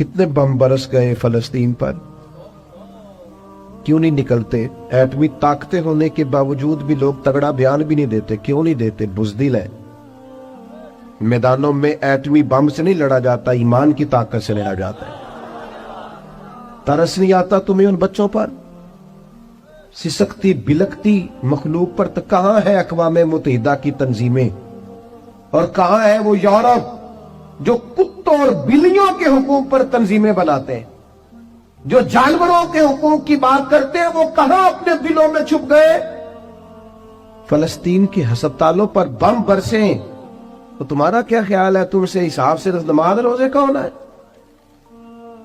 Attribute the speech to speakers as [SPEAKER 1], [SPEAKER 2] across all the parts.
[SPEAKER 1] कितने बम बरस गए फलस्तीन पर, क्यों नहीं निकलते? एटमी ताकतें होने के बावजूद भी लोग तगड़ा बयान भी नहीं देते। क्यों नहीं देते? बुज़दिल है। मैदानों में एटमी बम से नहीं लड़ा जाता, ईमान की ताकत से लड़ा जाता है। तरस नहीं आता तुम्हें उन बच्चों पर? सिसकती बिलकती मखलूक पर? तो कहां है अक़वाम मुत्तहिदा की तंजीमें, और कहां है वो यूरोप जो कुत्तों और बिल्लियों के हुकूक पर तंजीमें बनाते हैं, जो जानवरों के हुकूक की बात करते हैं? वो कहां अपने दिलों में छुप गए? फलस्तीन के हस्पतालों पर बम बरसे तो तुम्हारा क्या ख्याल है? तुमसे हिसाब से नमाज रोजे कौन है?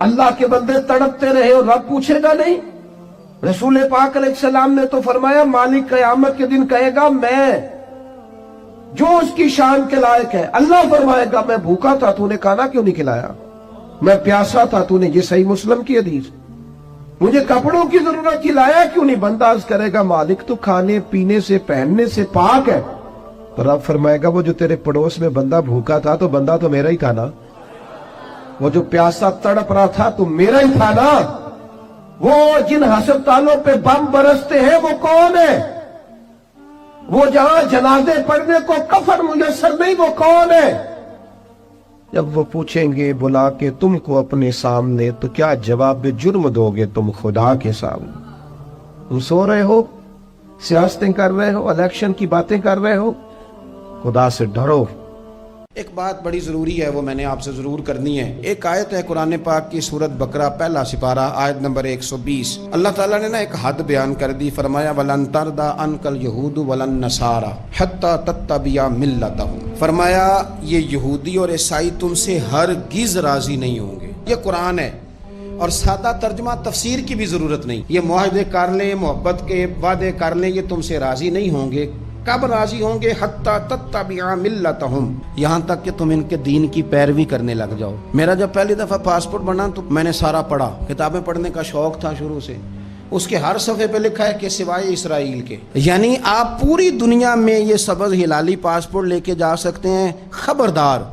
[SPEAKER 1] अल्लाह के बंदे तड़पते रहे और रब पूछेगा नहीं? रसूल पाक अलैहिस्सलाम ने तो फरमाया, मालिक क़यामत के दिन कहेगा, मैं जो उसकी शान के लायक है। अल्लाह फरमाएगा, मैं भूखा था, तूने खाना क्यों नहीं खिलाया? मैं प्यासा था, तूने, ये सही मुस्लिम की हदीस, मुझे कपड़ों की जरूरत थी, लाया क्यों नहीं? बंदा अर्ज करेगा, मालिक तो खाने पीने से पहनने से पाक है। तो रब फरमाएगा, वो जो तेरे पड़ोस में बंदा भूखा था, तो बंदा तो मेरा ही था ना। वो जो प्यासा तड़प रहा था, तो मेरा ही था ना। वो जिन हस्पतालों पे बम बरसते हैं, वो कौन है? वो जहां जनाजे पढ़ने को कफन मुयस्सर नहीं, वो कौन है? जब वो पूछेंगे बुला के तुमको अपने सामने, तो क्या जवाब जुर्म दोगे तुम खुदा के सामने? तुम सो रहे हो, सियासतें कर रहे हो, इलेक्शन की बातें कर रहे हो? खुदा से डरो।
[SPEAKER 2] एक बात बड़ी ज़रूरी है, वो मैंने आपसे ज़रूर करनी है। एक आयत है कुरान पाक की, सूरत बकरा पहला सिपारा, आयत नंबर 120। अल्लाह ताला ने ना एक हद बयान कर दी। फरमाया, वलन तरदा अनकल यहूद वलन नसारा हत्ता तत्तबिया मिल्लतहुम। फरमाया, ये यहूदी और ईसाई तुमसे हरगिज़ राजी नहीं होंगे। ये कुरान है, और सादा तर्जमा तफसीर की भी ज़रूरत नहीं। ये मुआहदे कर लें, मोहब्बत के वादे कर लें, ये तुमसे राजी नहीं होंगे। कब राजी होंगे? हत्ता तत्तबिया मिल्लतहुम, यहाँ तक कि तुम इनके दीन की पैरवी करने लग जाओ। मेरा जब पहली दफ़ा पासपोर्ट बना तो मैंने सारा पढ़ा, किताबें पढ़ने का शौक था शुरू से। उसके हर सफ़े पे लिखा है कि सिवाय इसराइल के, यानी आप पूरी दुनिया में ये सबज हिलाली पासपोर्ट लेके जा सकते हैं, खबरदार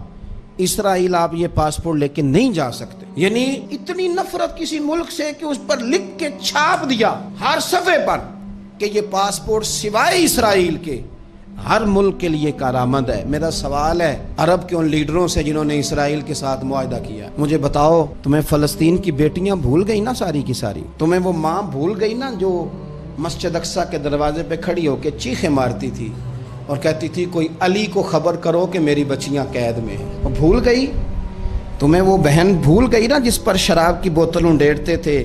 [SPEAKER 2] इसराइल आप ये पासपोर्ट लेके नहीं जा सकते। यानी इतनी नफरत किसी मुल्क से कि उस पर लिख के छाप दिया हर सफ़े पर कि ये पासपोर्ट सिवाय इसराइल के हर मुल्क के लिए कारामद है। मेरा सवाल है अरब के उन लीडरों से जिन्होंने इसराइल के साथ मुआहदा किया, मुझे बताओ, तुम्हें फलस्तीन की बेटियां भूल गई ना सारी की सारी? तुम्हें वो माँ भूल गई ना जो मस्जिद अक्सा के दरवाजे पे खड़ी होकर चीखें मारती थी और कहती थी, कोई अली को खबर करो कि मेरी बच्चियां कैद में हैं? वो भूल गई? तुम्हें वो बहन भूल गई ना जिस पर शराब की बोतल उंडेलते थे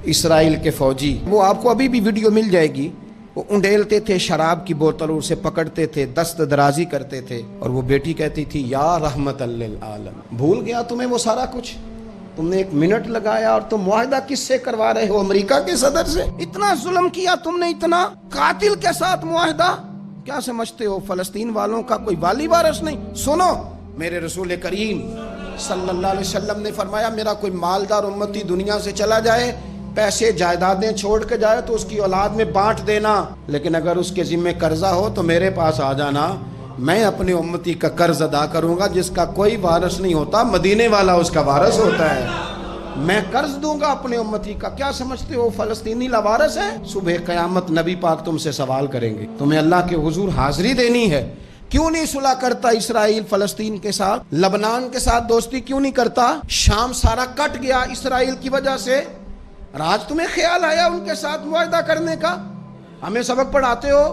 [SPEAKER 2] इसराइल के फौजी? वो आपको अभी भी वीडियो मिल जाएगी। वो उंडेलते थे शराब की बोतल, उसे पकड़ते थे, दस्त दराजी करते थे, और वो बेटी कहती थी, या रहमतल लिल आलम। भूल गया तुम्हें वो सारा कुछ? तुमने 1 मिनट लगाया, और तुम मुआहदा किससे करवा रहे हो? अमेरिका के सदर से। इतना जुल्म किया तुमने, इतना कातिल के साथ मुआहदा। क्या समझते हो फलस्तीन वालों का कोई वाली वारिस नहीं? सुनो, मेरे रसूल करीम सल्लल्लाहु अलैहि वसल्लम ने फरमाया, मेरा कोई मालदार उम्मती दुनिया से चला जाए, पैसे जायदादें छोड़ के जाए, तो उसकी औलाद में बांट देना, लेकिन अगर उसके जिम्मे कर्जा हो तो मेरे पास आ जाना, मैं अपने उम्मती का कर्ज अदा करूंगा। जिसका कोई वारिस नहीं होता, मदीने वाला उसका वारिस होता है। मैं कर्ज दूंगा अपने उम्मती का। क्या समझते हो फलस्तीनी लावारिस है? सुबह क़यामत नबी पाक तुमसे सवाल करेंगे, तुम्हें अल्लाह के हुजूर हाजिरी देनी है। क्यों नहीं सुलह करता इसराइल फलस्तीन के साथ? लबनान के साथ दोस्ती क्यों नहीं करता? शाम सारा कट गया इसराइल की वजह से, आज तुम्हें ख्याल आया उनके साथ मुआहदा करने का? हमें सबक पढ़ाते हो,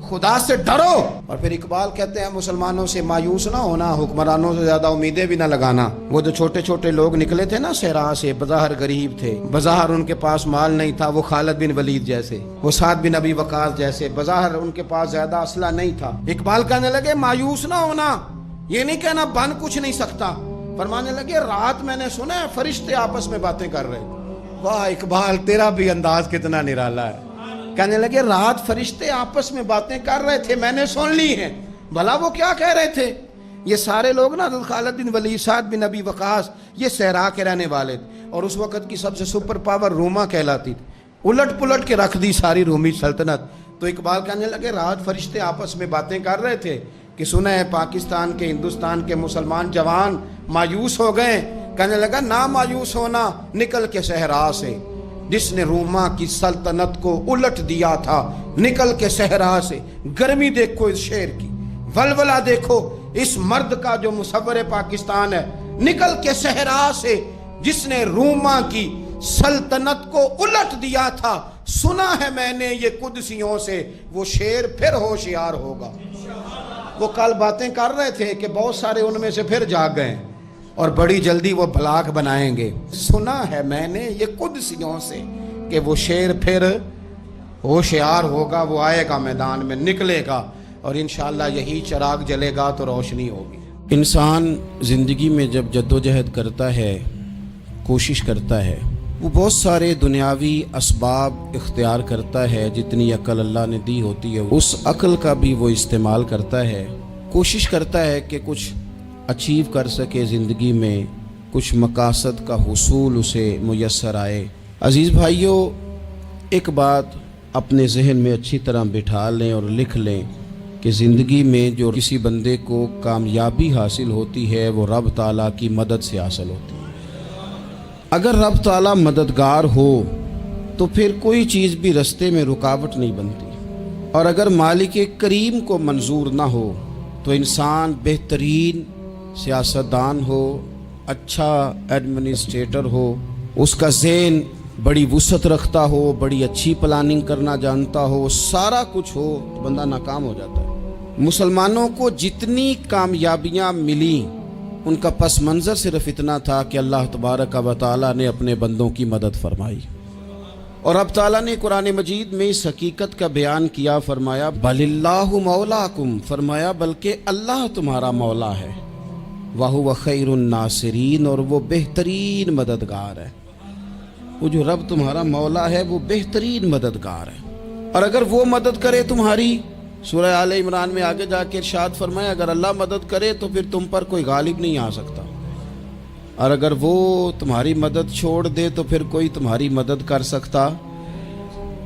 [SPEAKER 2] खुदा से डरो। और फिर इकबाल कहते हैं, मुसलमानों से मायूस ना होना, हुक्मरानों से ज्यादा उम्मीदें भी ना लगाना। वो जो छोटे छोटे लोग निकले थे ना सहरा से, बज़ाहिर गरीब थे, बज़ाहिर उनके पास माल नहीं था, वो खालिद बिन वलीद जैसे, वो साद बिन अबी वकास जैसे, बज़ाहिर उनके पास ज्यादा असला नहीं था। इकबाल कहने लगे, मायूस ना होना, ये नहीं कहना बन कुछ नहीं सकता। फरमाने लगे, रात मैंने सुना है फरिश्ते आपस में बातें कर रहे। वाह इकबाल, तेरा भी अंदाज कितना निराला है। कहने लगे, रात फरिश्ते आपस में बातें कर रहे थे, मैंने सुन ली हैं। भला वो क्या कह रहे थे? ये सारे लोग ना खालिद बिन वलीद, साद बिन अबी वकास, ये सहरा के रहने वाले थे, और उस वक़्त की सबसे सुपर पावर रोमा कहलाती थी। उलट पुलट के रख दी सारी रोमी सल्तनत। तो इकबाल कहने लगे, रात फरिश्ते आपस में बातें कर रहे थे कि सुना है पाकिस्तान के, हिंदुस्तान के मुसलमान जवान मायूस हो गए, کہنے لگا نا مایوس ہونا نکل کے صحرا سے، جس نے روما کی سلطنت کو الٹ دیا تھا، نکل کے صحرا سے۔ گرمی دیکھو اس شیر کی، ولولہ دیکھو اس مرد کا جو مصور پاکستان ہے، نکل کے صحرا سے جس نے روما کی سلطنت کو الٹ دیا تھا، سنا ہے میں نے یہ قدسیوں سے، وہ شیر پھر ہوشیار ہوگا۔ وہ کل باتیں کر رہے تھے کہ بہت سارے ان میں سے پھر جاگ گئے اور بڑی جلدی وہ بلاک بنائیں گے۔ سنا ہے میں نے یہ قدسیوں سے کہ وہ شیر پھر ہوشیار ہوگا، وہ آئے گا میدان میں، نکلے گا، اور انشاءاللہ یہی چراغ جلے گا تو روشنی ہوگی۔ انسان زندگی میں جب جدوجہد کرتا ہے، کوشش کرتا ہے، وہ بہت سارے دنیاوی اسباب اختیار کرتا ہے، جتنی عقل اللہ نے دی ہوتی ہے اس عقل کا بھی وہ استعمال کرتا ہے، کوشش کرتا ہے کہ کچھ اچیو کر سکے زندگی میں، کچھ مقاصد کا حصول اسے میسر آئے۔ عزیز بھائیوں، ایک بات اپنے ذہن میں اچھی طرح بٹھا لیں اور لکھ لیں کہ زندگی میں جو کسی بندے کو کامیابی حاصل ہوتی ہے وہ رب تعالیٰ کی مدد سے حاصل ہوتی ہے۔ اگر رب تعالیٰ مددگار ہو تو پھر کوئی چیز بھی رستے میں رکاوٹ نہیں بنتی، اور اگر مالک کریم کو منظور نہ ہو تو انسان بہترین سیاستدان ہو، اچھا ایڈمنسٹریٹر ہو، اس کا ذہن بڑی وسعت رکھتا ہو، بڑی اچھی پلاننگ کرنا جانتا ہو، سارا کچھ ہو، تو بندہ ناکام ہو جاتا ہے۔ مسلمانوں کو جتنی کامیابیاں ملیں ان کا پس منظر صرف اتنا تھا کہ اللہ تبارک و تعالیٰ نے اپنے بندوں کی مدد فرمائی، اور اب تعالیٰ نے قرآن مجید میں اس حقیقت کا بیان کیا، فرمایا بل اللہ مولاکم، فرمایا بلکہ اللہ تمہارا مولا ہے، وَهُوَ خَيْرُ النَّاصِرِينَ، اور وہ بہترین مددگار ہے۔ وہ جو رب تمہارا مولا ہے وہ بہترین مددگار ہے، اور اگر وہ مدد کرے تمہاری، سورہ آل عمران میں آگے جا کے ارشاد فرمایا اگر اللہ مدد کرے تو پھر تم پر کوئی غالب نہیں آ سکتا، اور اگر وہ تمہاری مدد چھوڑ دے تو پھر کوئی تمہاری مدد کر سکتا،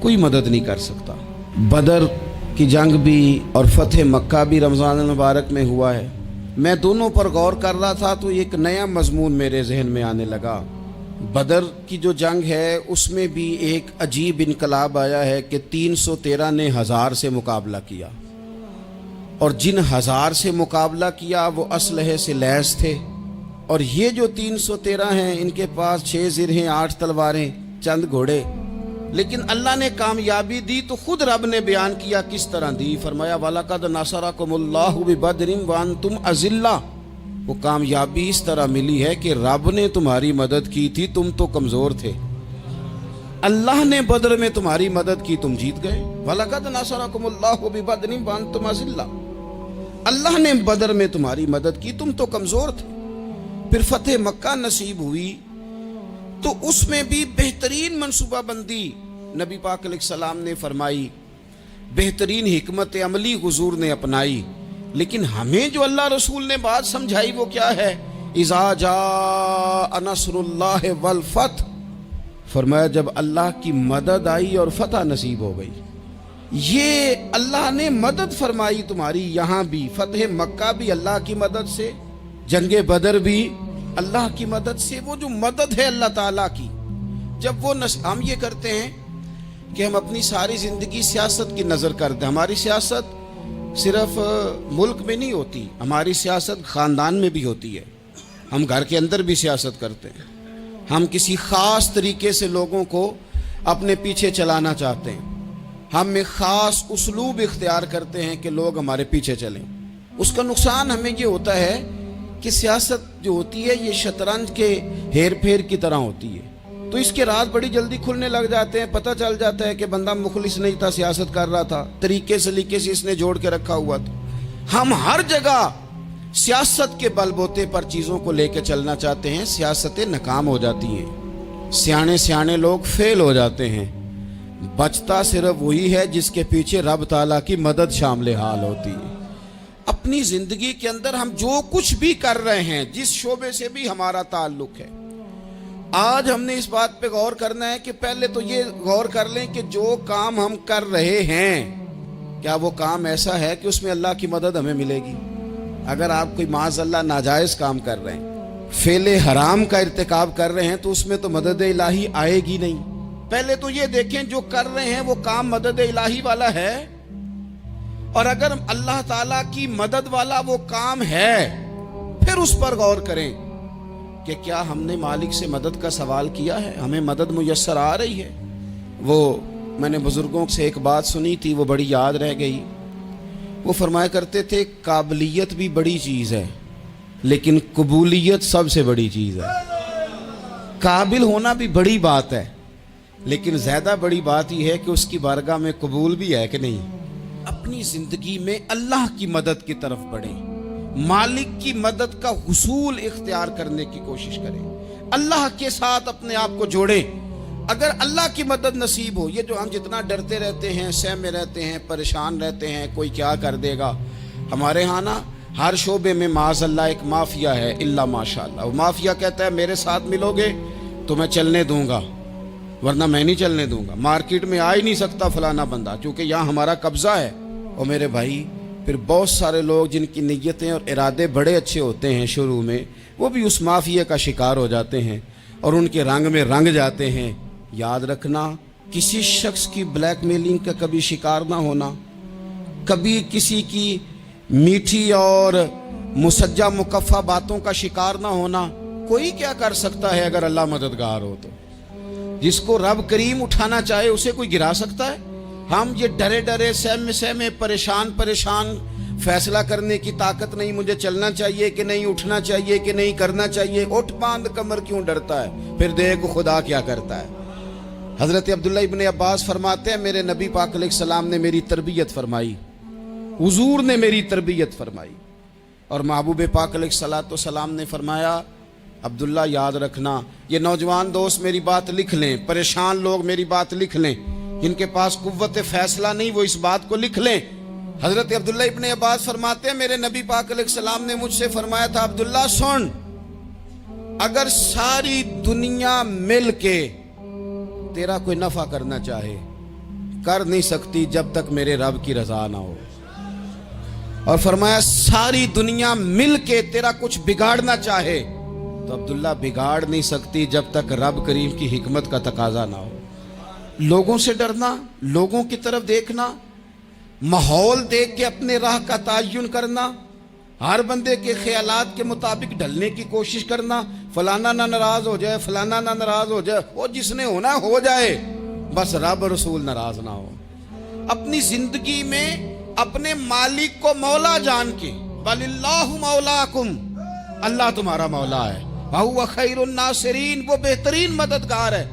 [SPEAKER 2] کوئی مدد نہیں کر سکتا۔ بدر کی جنگ بھی اور فتح مکہ بھی رمضان المبارک میں ہوا ہے۔ میں دونوں پر غور کر رہا تھا تو ایک نیا مضمون میرے ذہن میں آنے لگا۔ بدر کی جو جنگ ہے اس میں بھی ایک عجیب انقلاب آیا ہے کہ 313 نے 1000 سے مقابلہ کیا، اور جن 1000 سے مقابلہ کیا وہ اسلحے سے لیس تھے، اور یہ جو 313 ہیں ان کے پاس 6 زرہیں، 8 تلواریں، چند گھوڑے، لیکن اللہ نے کامیابی دی تو خود رب نے بیان کیا کس طرح دی، فرمایا وَلَقَدْ نَصَرَكُمُ اللَّهُ بِبَدْرٍ وَأَنْتُمْ أَذِلَّةٌ، وہ کامیابی اس طرح ملی ہے کہ رب نے تمہاری مدد کی تھی، تم تو کمزور تھے، اللہ نے بدر میں تمہاری مدد کی، تم جیت گئے۔ وَلَقَدْ نَصَرَكُمُ اللَّهُ بِبَدْرٍ وَأَنْتُمْ أَذِلَّةٌ، اللہ نے بدر میں تمہاری مدد کی، تم تو کمزور تھے۔ پھر فتح مکہ نصیب ہوئی تو اس میں بھی بہترین منصوبہ بندی نبی پاک علیہ السلام نے فرمائی، بہترین حکمت عملی حضور نے اپنائی، لیکن ہمیں جو اللہ رسول نے بات سمجھائی وہ کیا ہے؟ اذا جاء نصر اللہ والفتح، فرمایا جب اللہ کی مدد آئی اور فتح نصیب ہو گئی۔ یہ اللہ نے مدد فرمائی تمہاری، یہاں بھی فتح مکہ بھی اللہ کی مدد سے، جنگ بدر بھی اللہ کی مدد سے۔ وہ جو مدد ہے اللہ تعالیٰ کی، جب وہ ہم یہ کرتے ہیں کہ ہم اپنی ساری زندگی سیاست کی نظر کرتے ہیں، ہماری سیاست صرف ملک میں نہیں ہوتی، ہماری سیاست خاندان میں بھی ہوتی ہے، ہم گھر کے اندر بھی سیاست کرتے ہیں، ہم کسی خاص طریقے سے لوگوں کو اپنے پیچھے چلانا چاہتے ہیں، ہم میں خاص اسلوب اختیار کرتے ہیں کہ لوگ ہمارے پیچھے چلیں۔ اس کا نقصان ہمیں یہ ہوتا ہے کہ سیاست جو ہوتی ہے یہ شطرنج کے ہیر پھیر کی طرح ہوتی ہے، تو اس کے راز بڑی جلدی کھلنے لگ جاتے ہیں، پتہ چل جاتا ہے کہ بندہ مخلص نہیں تھا، سیاست کر رہا تھا، طریقے سلیقے سے اس نے جوڑ کے رکھا ہوا تھا۔ ہم ہر جگہ سیاست کے بل بوتے پر چیزوں کو لے کے چلنا چاہتے ہیں، سیاستیں ناکام ہو جاتی ہیں، سیانے لوگ فیل ہو جاتے ہیں، بچتا صرف وہی ہے جس کے پیچھے رب تعالیٰ کی مدد شامل حال ہوتی ہے۔ اپنی زندگی کے اندر ہم جو کچھ بھی کر رہے ہیں، جس شعبے سے بھی ہمارا تعلق ہے، آج ہم نے اس بات پہ غور کرنا ہے کہ پہلے تو یہ غور کر لیں کہ جو کام ہم کر رہے ہیں کیا وہ کام ایسا ہے کہ اس میں اللہ کی مدد ہمیں ملے گی؟ اگر آپ کوئی معاذ اللہ ناجائز کام کر رہے ہیں، फेले हराम का इर्तिकाब कर रहे हैं तो उसमें तो मदद इलाही आएगी नहीं। पहले तो ये देखें जो कर रहे हैं वो काम मदद इलाही वाला है, और अगर अल्लाह ताला की मदद वाला वो काम है फिर उस पर गौर करें कि क्या हमने मालिक से मदद का सवाल किया है, हमें मदद मुयस्सर आ रही है। वो मैंने बुजुर्गों से एक बात सुनी थी, वो बड़ी याद रह गई। वो फरमाया करते थे काबिलियत भी बड़ी चीज़ है लेकिन कबूलियत सबसे बड़ी चीज़ है। काबिल होना भी बड़ी बात है लेकिन ज़्यादा बड़ी बात यह है कि उसकी बारगाह में कबूल भी है कि नहीं। अपनी ज़िंदगी में अल्लाह की मदद की तरफ बढ़ें, मालिक की मदद का हुसूल इख्तियार करने की कोशिश करें, अल्लाह के साथ अपने आप को जोड़ें। अगर अल्लाह की मदद नसीब हो, ये जो हम जितना डरते रहते हैं, सहमे रहते हैं, परेशान रहते हैं कोई क्या कर देगा, हमारे यहाँ ना हर शोबे में माज़अल्लाह एक माफिया है, इल्ला माशाअल्लाह। वो माफिया कहता है मेरे साथ मिलोगे तो मैं चलने दूंगा वरना मैं नहीं चलने दूंगा, मार्केट में आ ही नहीं सकता फलाना बंदा क्योंकि यहाँ हमारा कब्जा है। और मेरे भाई फिर बहुत सारे लोग जिनकी नीयतें और इरादे बड़े अच्छे होते हैं शुरू में, वो भी उस माफिया का शिकार हो जाते हैं और उनके रंग में रंग जाते हैं। याद रखना, किसी शख्स की ब्लैकमेलिंग का कभी शिकार ना होना, कभी किसी की मीठी और मुसज्जा मुकफ़ा बातों का शिकार ना होना। कोई क्या कर सकता है अगर अल्लाह मददगार हो तो। जिसको रब करीम उठाना चाहे उसे कोई गिरा सकता है। हम ये डरे डरे सहमे परेशान फैसला करने की ताकत नहीं, मुझे चलना चाहिए कि नहीं, उठना चाहिए कि नहीं, करना चाहिए। उठ बांध कमर क्यों डरता है, फिर देख खुदा क्या करता है। हज़रत अब्दुल्ला इब्न अब्बास फरमाते हैं मेरे नबी पाक अलैहिस्सलाम ने मेरी तरबियत फरमाई, हुजूर ने मेरी तरबियत फरमाई। और महबूब पाक अलैहिस्सलाम ने फरमाया अब्दुल्ला याद रखना, ये नौजवान दोस्त मेरी बात लिख लें, परेशान लोग मेरी बात लिख लें, जिनके पास कुव्वत फैसला नहीं वो इस बात को लिख लें। हज़रत अब्दुल्ला इब्न अब्बास फरमाते हैं मेरे नबी पाक अलैहिस्सलाम ने मुझसे फरमाया था अब्दुल्ला सुन, अगर सारी दुनिया मिल के तेरा कोई नफा करना चाहे कर नहीं सकती जब तक मेरे रब की रजा ना हो। और फरमाया सारी दुनिया मिल के तेरा कुछ बिगाड़ना चाहे तो अब्दुल्ला बिगाड़ नहीं सकती जब तक रब करीम की हिकमत का तकाजा ना हो। लोगों से डरना, लोगों की तरफ देखना, माहौल देख के अपने राह का तयन करना, हर बंदे के ख्यालात के मुताबिक ढलने की कोशिश करना, फलाना ना नाराज हो जाए, फलाना ना नाराज हो जाए, वो जिसने होना हो जाए, बस रब रसूल नाराज ना हो। अपनी जिंदगी में अपने मालिक को मौला जान के, बलिल्लाहु मौलाकुम, अल्लाह तुम्हारा मौला है, वहुवा खैरुन नासिरीन, वो बेहतरीन मददगार है।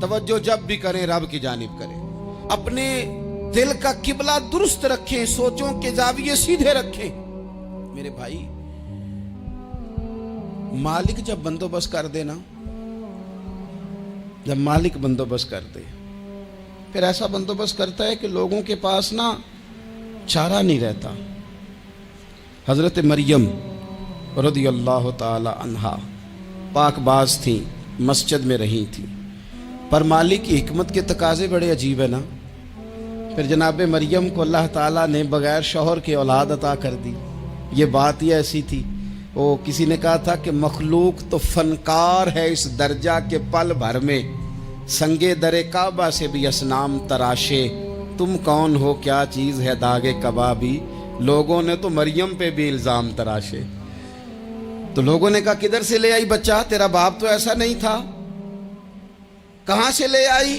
[SPEAKER 2] तवज्जो जब भी करें रब की जानिब करें, अपने दिल का किबला दुरुस्त रखें, सोचों के जाविये सीधे रखें। मेरे भाई मालिक जब बंदोबस्त कर दे ना, जब मालिक बंदोबस्त कर दे फिर ऐसा बंदोबस्त करता है कि लोगों के पास ना चारा नहीं रहता। हजरत मरियम रज़ियल्लाहु ताला अन्हा पाकबाज थी, मस्जिद में रही थी, पर मालिक की हिकमत के तकाजे बड़े अजीब है ना। फिर जनाब मरियम को अल्लाह ताला ने बगैर शौहर के औलाद अता कर दी। ये बात ही ऐसी थी, वो किसी ने कहा था कि मखलूक तो फनकार है इस दर्जा के पल भर में, संगे दरे काबा से भी असनाम तराशे, तुम कौन हो क्या चीज़ है दागे कबाबी। लोगों ने तो मरियम पे भी इल्ज़ाम तराशे। तो लोगों ने कहा किधर से ले आई बच्चा, तेरा बाप तो ऐसा नहीं था, कहां से ले आई।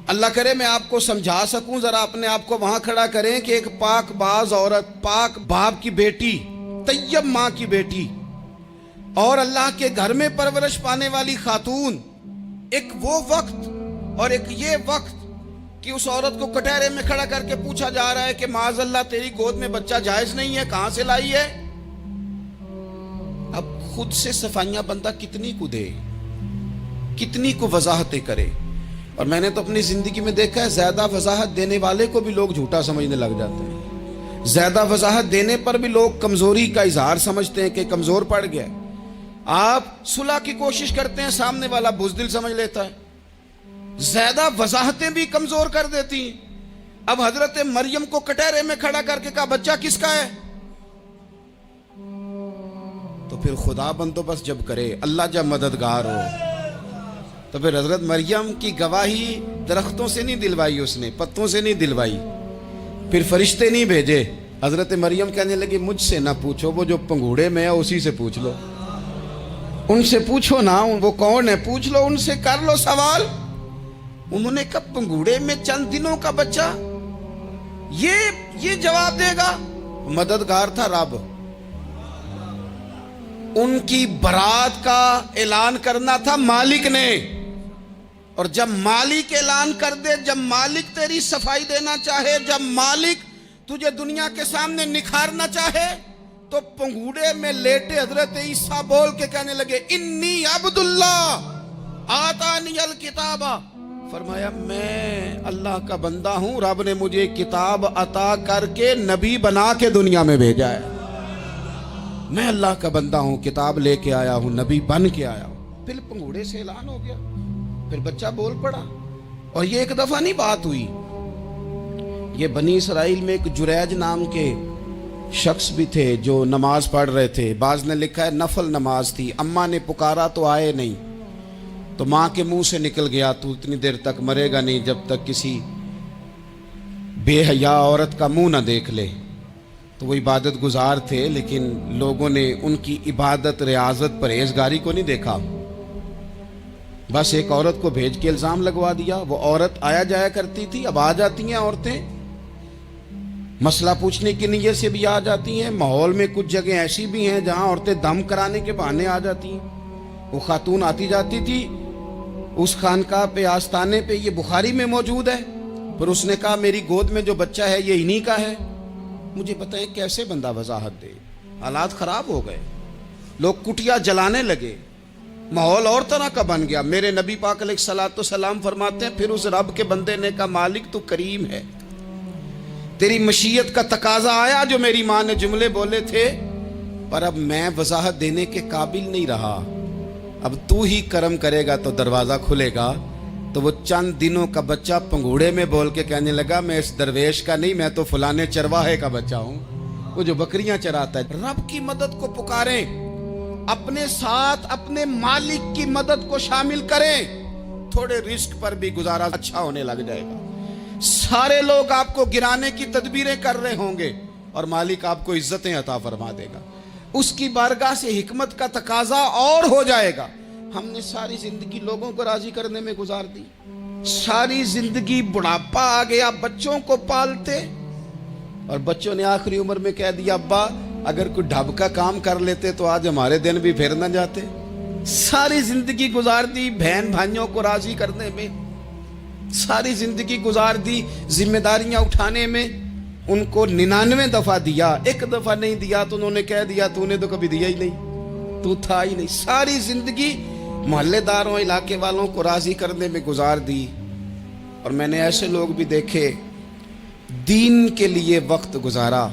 [SPEAKER 2] अल्लाह करे मैं आपको समझा सकूं, जरा अपने आप को वहां खड़ा करें कि एक पाक बाज औरत, पाक बाप की बेटी, तैयब माँ की बेटी और अल्लाह के घर में परवरिश पाने वाली खातून, एक वो वक्त और एक ये वक्त कि उस औरत को कटहरे में खड़ा करके पूछा जा रहा है कि माज़अल्लाह तेरी गोद में बच्चा जायज नहीं है, कहां से लाई है। अब खुद से सफाइयां बंदा कितनी को दे, कितनी को वजाहतें करे। और मैंने तो अपनी जिंदगी में देखा है ज्यादा वजाहत देने वाले को भी लोग झूठा समझने लग जाते हैं। ज्यादा वजाहत देने पर भी लोग कमजोरी का इजहार समझते हैं कि कमजोर पड़ गया। आप सुलह की कोशिश करते हैं, सामने वाला बुज़दिल समझ लेता है। ज्यादा वजाहतें भी कमजोर कर देती हैं। अब हजरत मरियम को कटहरे में खड़ा करके कहा बच्चा किसका है। تو پھر خدا بندوبست جب کرے، اللہ جب مددگار ہو، تو پھر حضرت مریم کی گواہی درختوں سے نہیں دلوائی، اس نے پتوں سے نہیں دلوائی، پھر فرشتے نہیں بھیجے. حضرت مریم کہنے لگی مجھ سے نہ پوچھو، وہ جو پنگوڑے میں ہے اسی سے پوچھ لو، ان سے پوچھو نا، وہ کون ہے پوچھ لو، ان سے کر لو سوال. انہوں نے کہا پنگوڑے میں چند دنوں کا بچہ، یہ جواب دے گا؟ مددگار تھا رب. ان کی برات کا اعلان کرنا تھا مالک نے، اور جب مالک اعلان کر دے، جب مالک تیری صفائی دینا چاہے، جب مالک تجھے دنیا کے سامنے نکھارنا چاہے، تو پنگوڑے میں لیٹے حضرت عیسیٰ بول کے کہنے لگے انی عبداللہ آتانی الکتاب، فرمایا میں اللہ کا بندہ ہوں، رب نے مجھے کتاب عطا کر کے نبی بنا کے دنیا میں بھیجا ہے. میں اللہ کا بندہ ہوں، کتاب لے کے آیا ہوں، نبی بن کے آیا ہوں. پھر پنگوڑے سے اعلان ہو گیا، پھر بچہ بول پڑا. اور یہ ایک دفعہ نہیں بات ہوئی، یہ بنی اسرائیل میں ایک جریج نام کے شخص بھی تھے جو نماز پڑھ رہے تھے. بعض نے لکھا ہے نفل نماز تھی، اماں نے پکارا تو آئے نہیں، تو ماں کے منہ سے نکل گیا تو اتنی دیر تک مرے گا نہیں جب تک کسی بے حیا عورت کا منہ نہ دیکھ لے. تو وہ عبادت گزار تھے، لیکن لوگوں نے ان کی عبادت، ریاضت، پرہیزگاری کو نہیں دیکھا. بس ایک عورت کو بھیج کے الزام لگوا دیا. وہ عورت آیا جایا کرتی تھی، اب آ جاتی ہیں عورتیں، مسئلہ پوچھنے کی نیت سے بھی آ جاتی ہیں. ماحول میں کچھ جگہ ایسی بھی ہیں جہاں عورتیں دم کرانے کے بہانے آ جاتی ہیں. وہ خاتون آتی جاتی تھی اس خانقاہ پہ، آستانے پہ، یہ بخاری میں موجود ہے. پھر اس نے کہا میری گود میں جو بچہ ہے یہ انہی کا ہے. مجھے بتائیں کیسے بندہ وضاحت دے. حالات خراب ہو گئے، لوگ کٹیا جلانے لگے، ماحول اور طرح کا بن گیا. میرے نبی پاک علیہ الصلوۃ والسلام فرماتے ہیں پھر اس رب کے بندے نے کہا مالک تو کریم ہے، تیری مشیت کا تقاضا آیا جو میری ماں نے جملے بولے تھے، پر اب میں وضاحت دینے کے قابل نہیں رہا، اب تو ہی کرم کرے گا تو دروازہ کھلے گا. تو وہ چند دنوں کا بچہ پنگوڑے میں بول کے کہنے لگا میں اس درویش کا نہیں، میں تو فلانے چرواہے کا بچہ ہوں، وہ جو بکریاں چراتا ہے. رب کی مدد کو پکاریں، اپنے ساتھ اپنے مالک کی مدد کو شامل کریں، تھوڑے رزق پر بھی گزارا اچھا ہونے لگ جائے گا. سارے لوگ آپ کو گرانے کی تدبیریں کر رہے ہوں گے اور مالک آپ کو عزتیں عطا فرما دے گا. اس کی بارگاہ سے حکمت کا تقاضا اور ہو جائے گا. ہم نے ساری زندگی لوگوں کو راضی کرنے میں گزار دی، ساری زندگی بڑھاپا آ گیا بچوں کو پالتے، اور بچوں نے آخری عمر میں کہہ دیا ابا اگر کوئی ڈھب کا کام کر لیتے تو آج ہمارے دن بھی پھر نہ جاتے. ساری زندگی گزار دی بہن بھائیوں کو راضی کرنے میں، ساری زندگی گزار دی ذمہ داریاں اٹھانے میں. ان کو 99 دفعہ دیا، ایک دفعہ نہیں دیا تو انہوں نے کہہ دیا تو نے تو کبھی دیا ہی نہیں، تو تھا ہی نہیں. ساری زندگی محلے داروں، علاقے والوں کو راضی کرنے میں گزار دی. اور میں نے ایسے لوگ بھی دیکھے دین کے لیے وقت گزارا،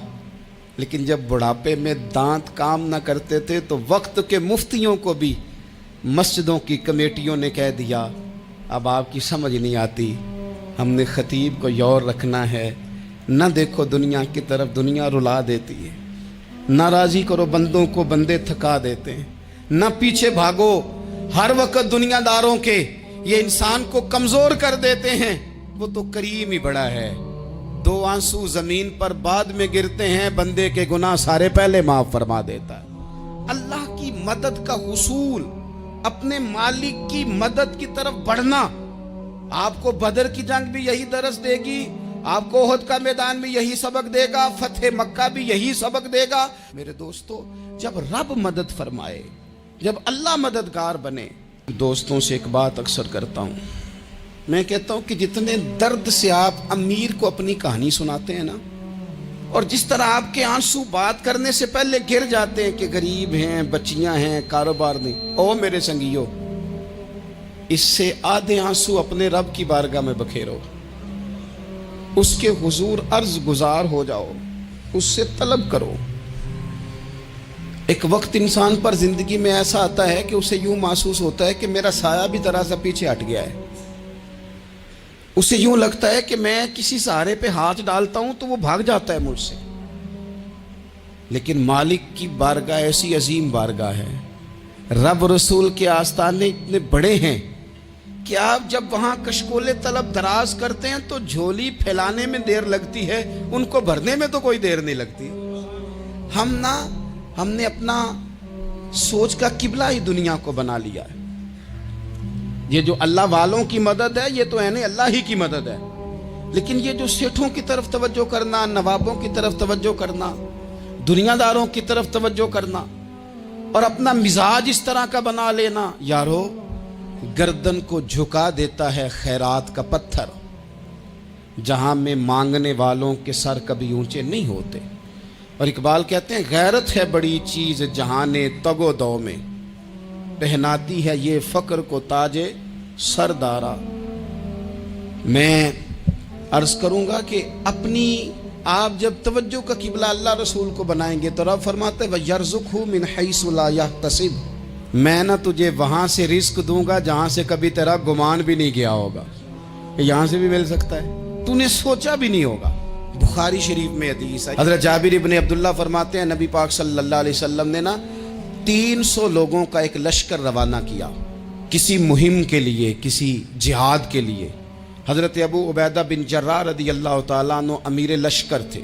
[SPEAKER 2] لیکن جب بڑھاپے میں دانت کام نہ کرتے تھے تو وقت کے مفتیوں کو بھی مسجدوں کی کمیٹیوں نے کہہ دیا اب آپ کی سمجھ نہیں آتی، ہم نے خطیب کو یور رکھنا ہے، نہ دیکھو دنیا کی طرف، دنیا رلا دیتی ہے، نہ راضی کرو بندوں کو، بندے تھکا دیتے ہیں، نہ پیچھے بھاگو ہر وقت دنیا داروں کے، یہ انسان کو کمزور کر دیتے ہیں. وہ تو کریم ہی بڑا ہے، 2 آنسو زمین پر بعد میں گرتے ہیں، بندے کے گناہ سارے پہلے معاف فرما دیتا ہے. اللہ کی مدد کا حصول، اپنے مالک کی مدد کی طرف بڑھنا. آپ کو بدر کی جنگ بھی یہی درس دے گی، آپ کو احد کا میدان بھی یہی سبق دے گا، فتح مکہ بھی یہی سبق دے گا. میرے دوستو جب رب مدد فرمائے، جب اللہ مددگار بنے. دوستوں سے ایک بات اکثر کرتا ہوں، میں کہتا ہوں کہ جتنے درد سے آپ امیر کو اپنی کہانی سناتے ہیں نا، اور جس طرح آپ کے آنسو بات کرنے سے پہلے گر جاتے ہیں کہ غریب ہیں، بچیاں ہیں، کاروبار نہیں، او میرے سنگیو، اس سے آدھے آنسو اپنے رب کی بارگاہ میں بکھیرو، اس کے حضور عرض گزار ہو جاؤ، اس سے طلب کرو. ایک وقت انسان پر زندگی میں ایسا آتا ہے کہ اسے یوں محسوس ہوتا ہے کہ میرا سایہ بھی ذرا سا پیچھے ہٹ گیا ہے. اسے یوں لگتا ہے کہ میں کسی سہارے پہ ہاتھ ڈالتا ہوں تو وہ بھاگ جاتا ہے مجھ سے. लेकिन मालिक की बारगाह ऐसी अजीम बारगाह है, रब रसूल के आस्थाने इतने बड़े हैं कि आप जब वहाँ कशकोले तलब दराज करते हैं तो झोली फैलाने में देर लगती है, उनको भरने में तो कोई देर नहीं लगती। हमने अपना सोच का किबला ही दुनिया को बना लिया है। ये जो अल्लाह वालों की मदद है, ये तो है नहीं, अल्लाह ही की मदद है। लेकिन ये जो सेठों की तरफ तवज्जो करना, नवाबों की तरफ तवज्जो करना, दुनियादारों की तरफ तवज्जो करना और अपना मिजाज इस तरह का बना लेना, यारो गर्दन को झुका देता है खैरात का पत्थर, जहां में मांगने वालों के सर कभी ऊंचे नहीं होते। और इकबाल कहते हैं, गैरत है बड़ी चीज जहाने तगो दो में, पहनाती है ये फक्र को ताजे सरदारा। मैं अर्ज करूंगा कि अपनी आप जब तवज्जो का किबला अल्लाह रसूल को बनाएंगे तो रब फरमाते हैं वयर्ज़ुक़हु मिन हैसु ला यहतसिब, मैं ना तुझे वहां से रिस्क दूंगा जहां से कभी तेरा गुमान भी नहीं गया होगा। यहां से भी मिल सकता है, तूने सोचा भी नहीं होगा। बुखारी शरीफ में हदीस है, हज़रत जाबिर इब्न अब्दुल्लाह फरमाते हैं नबी पाक सल्लल्लाहु अलैहि वसल्लम ने ना 300 लोगों का एक लश्कर रवाना किया किसी मुहिम के लिए, किसी जिहाद के लिए। हज़रत अबू उबैदा बिन जर्राह रदी अल्लाह ताला अन्हु अमीर लश्कर थे।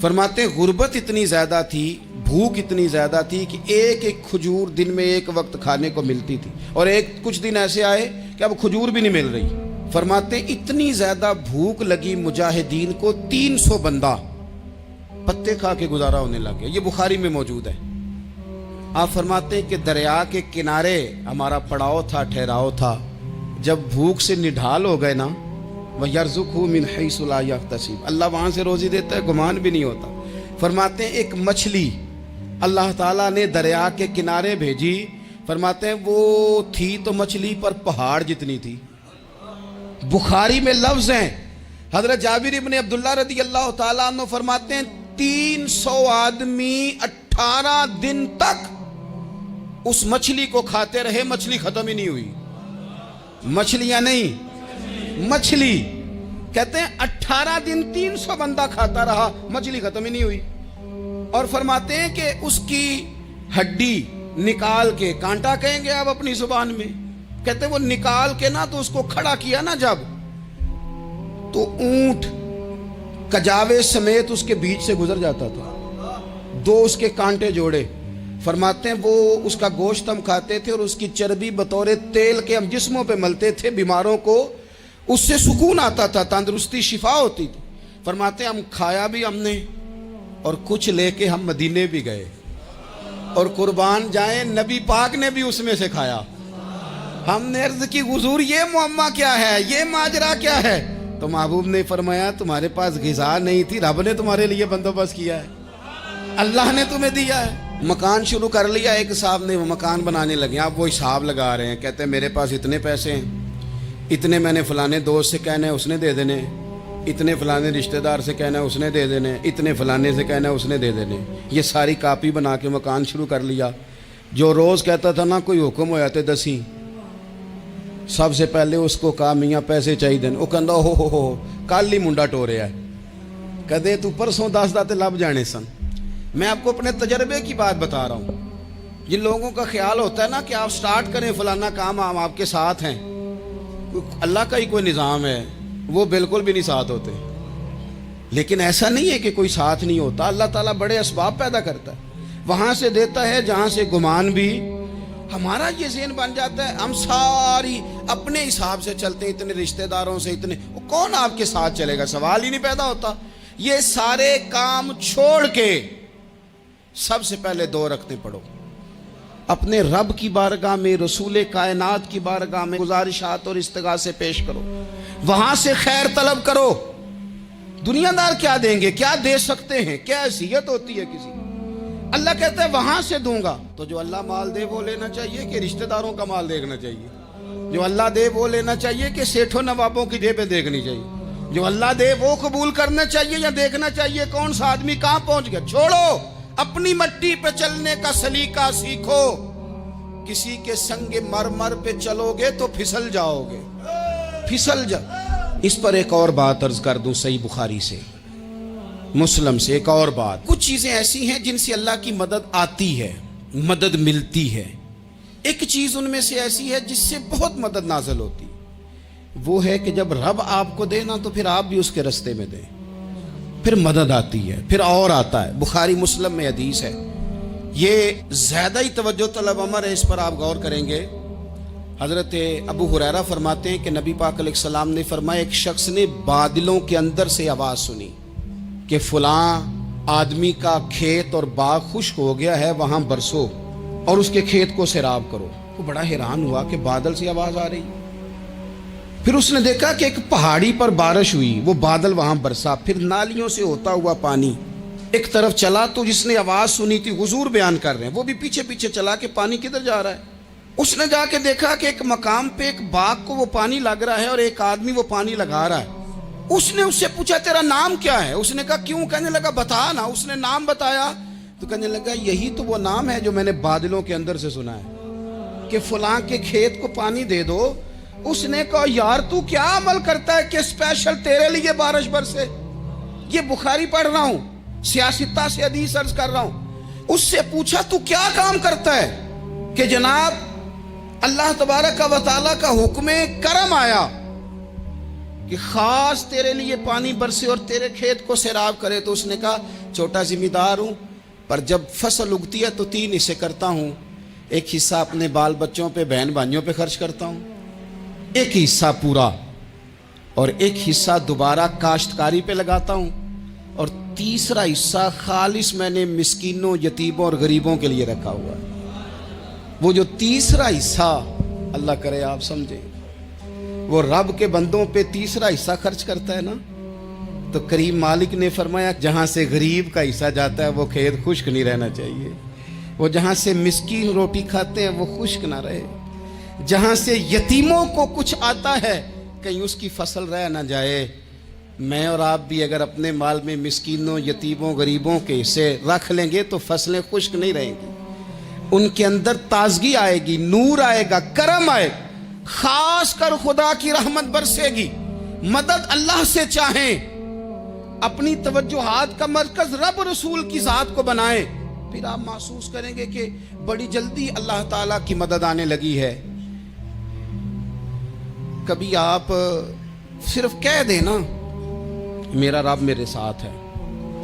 [SPEAKER 2] फरमाते हैं गुर्बत इतनी ज़्यादा थी, भूख इतनी ज़्यादा थी कि एक एक खजूर दिन में एक वक्त खाने को मिलती थी, और कुछ दिन ऐसे आए कि अब खजूर भी नहीं मिल रही। फरमाते हैं इतनी ज़्यादा भूख लगी मुजाहिदीन को, 300 बंदा पत्ते खा के गुजारा होने लगे। ये बुखारी में मौजूद है। आप फरमाते हैं कि दरिया के किनारे हमारा पड़ाव था, ठहराव था। जब भूख से निढाल हो गए ना, वयर्ज़ुक़हु मिन हैसु ला यहतसिब, अल्लाह वहाँ से रोज़ी देता है, गुमान भी नहीं होता। फरमाते हैं एक मछली अल्लाह ताला ने दरिया के किनारे भेजी। फरमाते हैं वो थी तो मछली पर पहाड़ जितनी थी। बुखारी में लफ्ज़ हैं, हज़रत जाबिर इब्न अब्दुल्लाह रदी अल्लाह ताला अन्हु फरमाते हैं 300 आदमी 18 दिन तक उस मछली को खाते रहे, मछली खत्म ही नहीं हुई। मछलियां नहीं, मछली। कहते हैं 18 दिन 300 बंदा खाता रहा, मछली खत्म ही नहीं हुई। और फरमाते हैं कि उसकी हड्डी निकाल के, कांटा कहेंगे आप अपनी जुबान में, कहते हैं वो निकाल के ना तो उसको खड़ा किया ना जब, तो ऊंट कजावे समेत उसके बीच से गुजर जाता था। 2 उसके कांटे जोड़े। फरमाते हैं वो उसका गोश्त हम खाते थे और उसकी चर्बी बतौर तेल के हम जिस्मों पे मलते थे, बीमारों को उससे सुकून आता था, तंदुरुस्ती शिफा होती थी। फरमाते हैं हम खाया भी हमने और कुछ लेके हम मदीने भी गए, और कुर्बान जाए नबी पाक ने भी उसमें से खाया। हमने अर्ज की हुजूर ये मुअम्मा क्या है, ये माजरा क्या है? तो महबूब ने फरमाया तुम्हारे पास ग़िज़ा नहीं थी, रब ने तुम्हारे लिए बंदोबस्त किया है, अल्लाह ने तुम्हें दिया है। मकान शुरू कर लिया, एक साहब ने वो मकान बनाने लगे, आप वो हिसाब लगा रहे हैं, कहते हैं मेरे पास इतने पैसे हैं, इतने मैंने फलाने दोस्त से कहना है उसने दे देने, इतने फलाने रिश्तेदार से कहना है उसने दे देने, इतने फलाने से कहना है उसने दे देने। ये सारी कापी बना के मकान शुरू कर लिया। जो रोज़ कहता था ना कोई हुक्म हो जाते दसी, सबसे पहले उसको कहा मियाँ पैसे चाहिए। वो कहता हो कल ही मुंडा टोरे है, कदे तू परसों 10 दाते लब जाने सन। मैं आपको अपने तजर्बे की बात बता रहा हूँ। जिन लोगों का ख्याल होता है ना कि आप स्टार्ट करें फलाना काम, हम आपके साथ हैं, अल्लाह का ही कोई निज़ाम है, वो बिल्कुल भी नहीं साथ होते। लेकिन ऐसा नहीं है कि कोई साथ नहीं होता, अल्लाह ताला बड़े असबाब पैदा करता है, वहाँ से देता है जहाँ से गुमान भी। हमारा ये ज़हन बन जाता है, हम सारी अपने हिसाब से चलते हैं, इतने रिश्तेदारों से, इतने कौन आपके साथ चलेगा, सवाल ही नहीं पैदा होता। ये सारे काम छोड़ के सबसे पहले 2 रखते पढ़ो, अपने रब की बारगाह में, रसूल कायनात की बारगाह में गुजारिशात और इस्तिगासे पेश करो, वहां से खैर तलब करो। दुनियादार क्या देंगे, क्या दे सकते हैं, क्या हैसियत होती है किसी। अल्लाह कहता है वहां से दूंगा। तो जो अल्लाह माल दे वो लेना चाहिए कि रिश्तेदारों का माल देखना चाहिए? जो अल्लाह दे वो लेना चाहिए कि सेठों नवाबों की जेबें देखनी चाहिए? जो अल्लाह दे वो कबूल करना चाहिए या देखना चाहिए कौन सा आदमी कहां पहुंच गया? छोड़ो, अपनी मट्टी पे चलने का सलीका सीखो। किसी के संगे मरमर पे चलोगे तो फिसल जाओगे, फिसल जा। इस पर एक और बात अर्ज कर दूं सही बुखारी से। मुस्लिम से। एक और बात, कुछ चीजें ऐसी हैं जिनसे अल्लाह की मदद आती है, मदद मिलती है। एक चीज उनमें से ऐसी है जिससे बहुत मदद नाज़िल होती, वो है कि जब रब आपको दे ना तो फिर आप भी उसके रास्ते में दें, फिर मदद आती है, फिर और आता है। बुखारी मुस्लिम में हदीस है, ये ज्यादा ही तवज्जो तलब अमर है, इस पर आप गौर करेंगे। हजरत अबू हुरैरा फरमाते हैं कि नबी पाक अलैहिस्सलाम ने फरमाया, एक शख्स ने बादलों के अंदर से आवाज सुनी कि फलां आदमी का खेत और बाग खुश्क हो गया है, वहां बरसो और उसके खेत को सैराब करो। वो बड़ा हैरान हुआ कि बादल से आवाज आ रही। फिर उसने देखा कि एक पहाड़ी पर बारिश हुई, वो बादल वहां बरसा, फिर नालियों से होता हुआ पानी एक तरफ चला। तो जिसने आवाज सुनी थी, हुजूर बयान कर रहे हैं, वो भी पीछे पीछे चला कि पानी किधर जा रहा है। उसने जाके देखा कि एक मकाम पे एक बाग को वो पानी लग रहा है और एक आदमी वो पानी लगा रहा है। उसने उससे पूछा, तेरा नाम क्या है? उसने कहा क्यों? कहने लगा बता ना। उसने नाम बताया तो कहने लगा, यही तो वो नाम है जो मैंने बादलों के अंदर से सुना है कि फलां के खेत को पानी दे दो। उसने कहा, यार तू क्या अमल करता है कि स्पेशल तेरे लिए बारिश बरसे? ये बुखारी पढ़ रहा हूं, सियासता से हदीस अर्ज कर रहा हूं। उससे पूछा, तू क्या काम करता है कि जनाब अल्लाह तबारक व तआला का हुक्म करम आया कि खास तेरे लिए पानी बरसे और तेरे खेत को सैराब करे? तो उसने कहा, छोटा जिम्मेदार हूं, पर जब फसल उगती है तो 3 हिस्से करता हूं। एक हिस्सा अपने बाल बच्चों पे, बहन भाइयों पे खर्च करता हूं, एक हिस्सा पूरा, और एक हिस्सा दोबारा काश्तकारी पे लगाता हूं, और तीसरा हिस्सा खालिस मैंने मिस्कीनों, यतीमों और गरीबों के लिए रखा हुआ है। वो जो तीसरा हिस्सा, अल्लाह करे आप समझे, वो रब के बंदों पे तीसरा हिस्सा खर्च करता है ना, तो करीम मालिक ने फरमाया, जहां से गरीब का हिस्सा जाता है वो खेत खुश्क नहीं रहना चाहिए। वो जहां से मिस्कीन रोटी खाते हैं वो खुश्क ना रहे। जहां से यतीमों को कुछ आता है कहीं उसकी फसल रह ना जाए। मैं और आप भी अगर अपने माल में मिस्कीनों, यतीमों, गरीबों के हिस्से रख लेंगे तो फसलें खुश्क नहीं रहेंगी, उनके अंदर ताजगी आएगी, नूर आएगा, करम आएगा, खास कर खुदा की रहमत बरसेगी। मदद अल्लाह से चाहें, अपनी तवज्जुहात का मरकज रब रसूल की जात को बनाएं, फिर आप महसूस करेंगे कि बड़ी जल्दी अल्लाह ताला की मदद आने लगी है। कभी आप सिर्फ कह देना, मेरा रब मेरे साथ है,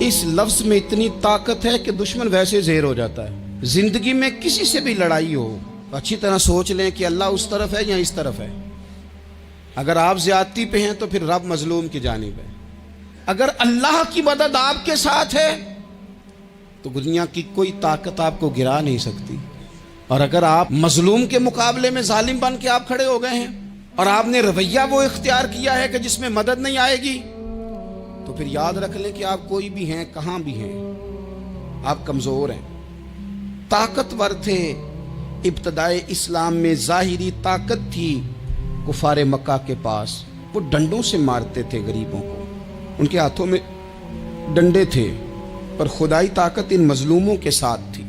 [SPEAKER 2] इस लफ्ज में इतनी ताकत है कि दुश्मन वैसे ज़ेर हो जाता है। जिंदगी में किसी से भी लड़ाई हो, अच्छी तरह सोच लें कि अल्लाह उस तरफ है या इस तरफ है। अगर आप ज्यादती पे हैं तो फिर रब मजलूम की जानिब है। अगर अल्लाह की मदद आपके साथ है तो दुनिया की कोई ताकत आपको गिरा नहीं सकती। और अगर आप मजलूम के मुकाबले में जालिम बन के आप खड़े हो गए हैं और आपने रवैया वो इख्तियार किया है कि जिसमें मदद नहीं आएगी, तो फिर याद रख लें कि आप कोई भी हैं, कहां भी हैं, आप कमजोर हैं। ताकतवर थे इब्तदाए इस्लाम में, जाहिरी ताकत थी कुफारे मक्का के पास, वो डंडों से मारते थे गरीबों को, उनके हाथों में डंडे थे, पर खुदाई ताकत इन मजलूमों के साथ थी।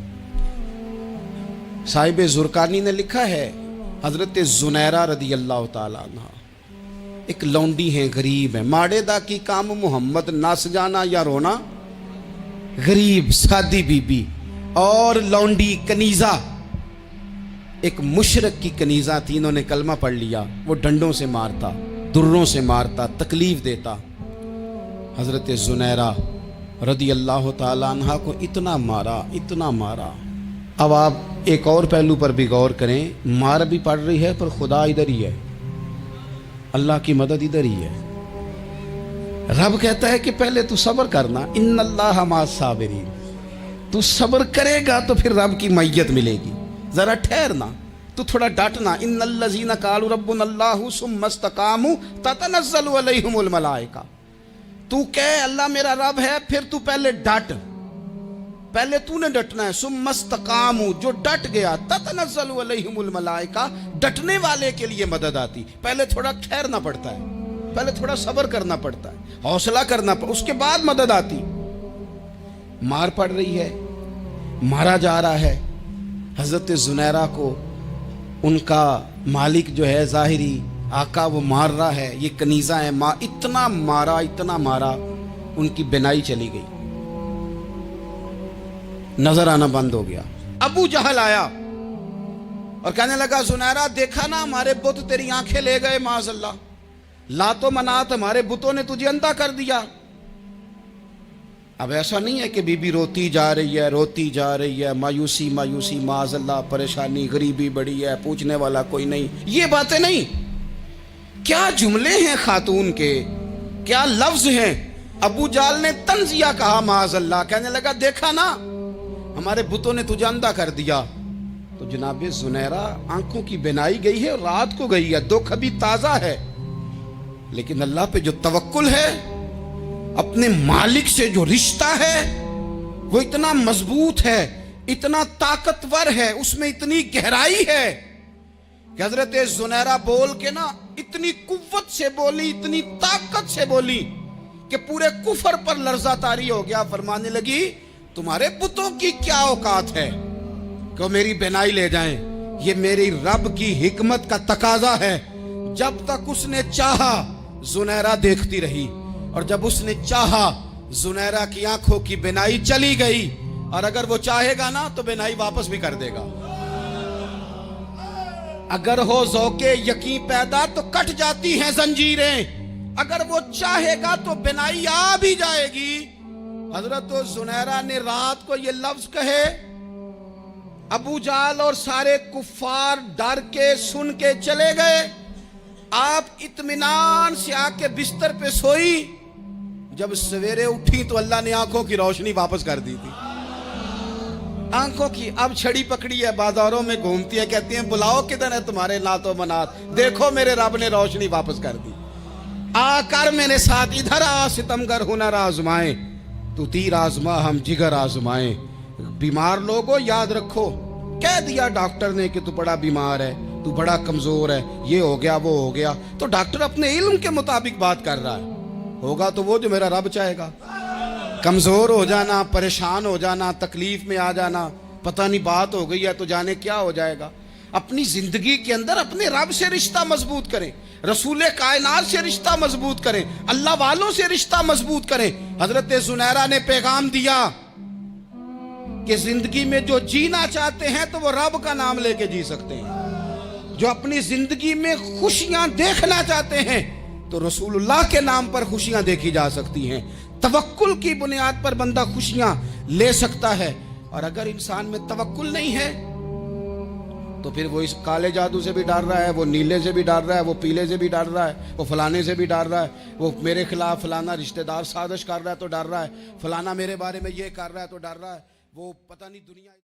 [SPEAKER 2] साहिब जुरकानी ने लिखा है, हजरत जुनैरा रदी अल्लाह ताला अन्हा एक लौंडी है, गरीब है, माड़े दा की काम मोहम्मद नस जाना या रोना, गरीब सादी बीबी और लौंडी कनीजा, एक मुशरक की कनीजा थी, इन्होंने कलमा पढ़ लिया। वो डंडों से मारता, दुर्रों से मारता, तकलीफ देता। हजरत जुनैरा रदी अल्लाह ताला अन्हा को इतना मारा, इतना मारा। अब आप एक और पहलू पर भी गौर करें, मार भी पड़ रही है पर खुदा इधर ही है, अल्लाह की मदद इधर ही है। रब कहता है कि पहले तू सब्र करना, इन्नल्लाह मास साबिरीन, तू सब्र करेगा तो फिर रब की मैयत मिलेगी। जरा ठहरना, तू थोड़ा डटना। इन्नल्लज़ीना कालू रब्बुनल्लाहु सुम्मा इस्तकामू ततनज़्ज़लु अलैहिमुल मलाइका, तू कह अल्लाह मेरा रब है, फिर तू पहले डट, पहले तूने डटना है। सुम्मा इस्तकामू, जो डट गया, ततनज़्ज़लु अलैहिमुल मलाइका, डटने वाले के लिए मदद आती। पहले थोड़ा ठहरना पड़ता है, पहले थोड़ा सब्र करना पड़ता है, हौसला करना पड़ता, उसके बाद मदद आती। मार पड़ रही है, मारा जा रहा है। हजरत जुनैरा को उनका मालिक जो है, जाहिरी आका, वो मार रहा है। ये कनीजा है, इतना मारा, इतना मारा उनकी बिनाई चली गई, नजर आना बंद हो गया। अबू जहल आया और कहने लगा, जुनैरा देखा ना हमारे बुत तेरी आंखें ले गए, माज़अल्लाह, लातो मनात हमारे बुतों ने तुझे अंधा कर दिया। अब ऐसा नहीं है कि बीबी रोती जा रही है, मायूसी मायूसी, माज़अल्लाह, परेशानी, गरीबी बड़ी है, पूछने वाला कोई नहीं, ये बातें नहीं। क्या जुमले हैं खातून के, क्या लफ्ज हैं। अबू जाल ने तंजिया कहा, माज़अल्लाह, कहने लगा देखा ना हमारे बुतों ने तुझे अंधा कर दिया। तो जनाब जुनैरा आंखों की बिनाई गई है, रात को गई है, दुख अभी ताजा है, लेकिन अल्लाह पे जो तवक्कुल है, अपने मालिक से जो रिश्ता है, वो इतना मजबूत है, इतना ताकतवर है, उसमें इतनी गहराई है कि हजरत जुनैरा बोल के ना इतनी कुव्वत से बोली, इतनी ताकत से बोली कि पूरे कुफर पर लर्जा तारी हो गया। फरमाने लगी, तुम्हारे बुतों की क्या औकात है कि मेरी बिनाई ले जाएं। ये मेरी रब की हिकमत का तकाजा है। जब तक उसने चाहा जुनैरा देखती रही, और जब उसने चाहा जुनैरा की आंखों की बिनाई चली गई, और अगर वो चाहेगा ना तो बिनाई वापस भी कर देगा। अगर हो ज़ौक़े यकीन पैदा तो कट जाती हैं जंजीरें, अगर वो चाहेगा तो बिनाई आ भी जाएगी। हजरत जुनैरा ने रात को ये लफ्ज कहे, अबू जाल और सारे कुफ्फार डर के सुन के चले गए। आप इत्मीनान से आके बिस्तर पे सोई। जब सवेरे उठी तो अल्लाह ने आंखों की रोशनी वापस कर दी थी। आंखों की अब छड़ी पकड़ी है, बाजारों में घूमती है, कहती है बुलाओ किधर है तुम्हारे नातो मनात, देखो मेरे रब ने रोशनी वापस कर दी। आकर मेरे साथ इधर आ, सितमगर हुनर आजमाए, तू तीर आजमा हम जिगर आजमाए। बीमार लोगों याद रखो, कह दिया डॉक्टर ने कि तू बड़ा बीमार है, तू बड़ा कमजोर है, ये हो गया वो हो गया, तो डॉक्टर अपने इल्म के मुताबिक बात कर रहा है। होगा तो वो जो मेरा रब चाहेगा। कमजोर हो जाना, परेशान हो जाना, तकलीफ में आ जाना, पता नहीं बात हो गई है तो जाने क्या हो जाएगा। अपनी जिंदगी के अंदर अपने रब से रिश्ता मजबूत करें, रसूल कायनात से रिश्ता मजबूत करें, अल्लाह वालों से रिश्ता मजबूत करें। हजरत जुनैरा ने पैगाम दिया कि जिंदगी में जो जीना चाहते हैं तो वो रब का नाम लेके जी सकते हैं। जो अपनी जिंदगी में खुशियां देखना चाहते हैं तो रसूलुल्लाह के नाम पर खुशियां देखी जा सकती हैं। तवक्कुल की बुनियाद पर बंदा खुशियां ले सकता है। और अगर इंसान में तवक्कुल नहीं है तो फिर वो इस काले जादू से भी डर रहा है, वो नीले से भी डर रहा है, वो पीले से भी डर रहा है, वो फलाने से भी डर रहा है, वो मेरे खिलाफ फलाना रिश्तेदार साजिश कर रहा है तो डर रहा है, फलाना मेरे बारे में ये कर रहा है तो डर रहा है, वो पता नहीं दुनिया